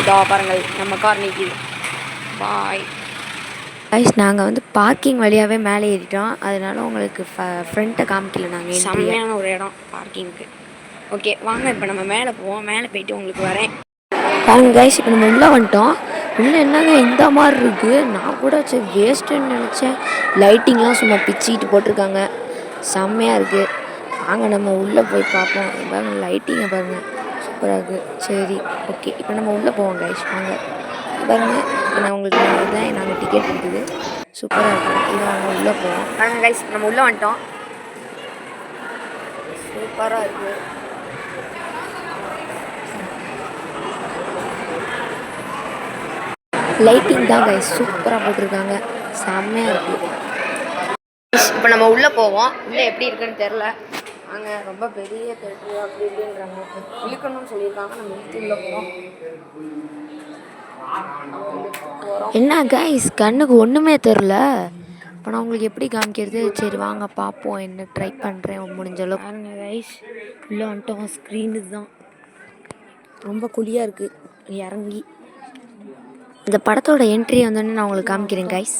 இதோ பாருங்கள் நம்ம கார் நிற்கிது. Bye guys. நாங்கள் வந்து பார்க்கிங் வழியாகவே மேலே ஏறிட்டோம். அதனால உங்களுக்கு ஃப்ரண்ட்டை காமிக்கல. நாங்கள் செம்மையான ஒரு இடம் பார்க்கிங்க்கு. ஓகே வாங்க இப்போ நம்ம மேலே போவோம். மேலே போயிட்டு உங்களுக்கு வரேன் பாருங்க கைஸ். இப்போ நம்ம உள்ளே வந்துட்டோம். உள்ளே என்னங்க இந்த மாதிரி இருக்குது. நான் கூட சரி வேஸ்ட்டுன்னு நினச்சேன். லைட்டிங்லாம் சும்மா பிச்சுக்கிட்டு போட்டிருக்காங்க. செம்மையாக இருக்குது. வாங்க நம்ம உள்ளே போய் பார்ப்போம். பாருங்கள் லைட்டிங்கை பாருங்கள், சூப்பராக இருக்குது. சரி ஓகே இப்போ நம்ம உள்ளே போவோம் கைஸ். வாங்க பாருங்கள். இப்போ நான் உங்களுக்கு இதுதான் நாங்கள் டிக்கெட் இருக்குது. சூப்பராக இருக்குது. இது நாங்கள் உள்ளே போவோம். பாருங்க கைஸ் நம்ம உள்ளே வந்துட்டோம். சூப்பராக இருக்குது. லைட்டிங் தான் கைஸ் சூப்பராக போட்டிருக்காங்க. செம்மையாக இருக்குது. இப்போ நம்ம உள்ளே போவோம். உள்ளே எப்படி இருக்குன்னு தெரில. அங்கே ரொம்ப பெரிய தேட்டரு அப்படி இப்படின்றாங்க. இழுக்கணும்னு சொல்லியிருக்காங்க. நம்ம இழுத்து உள்ளே போவோம். என்ன கைஸ் கண்ணுக்கு ஒன்றுமே தெரில. இப்போ நான் உங்களுக்கு எப்படி காமிக்கிறது? சரி வாங்க பார்ப்போம். என்ன ட்ரை பண்ணுறேன் முடிஞ்சளவு. பாருங்க கைஸ் உள்ளே வந்துட்டோம். ஸ்க்ரீனு தான் ரொம்ப குழியாக இருக்குது. இறங்கி இந்த படத்தோட என்ட்ரி வந்தோடனே நான் உங்களுக்கு காமிக்கிறேன் கைஸ்.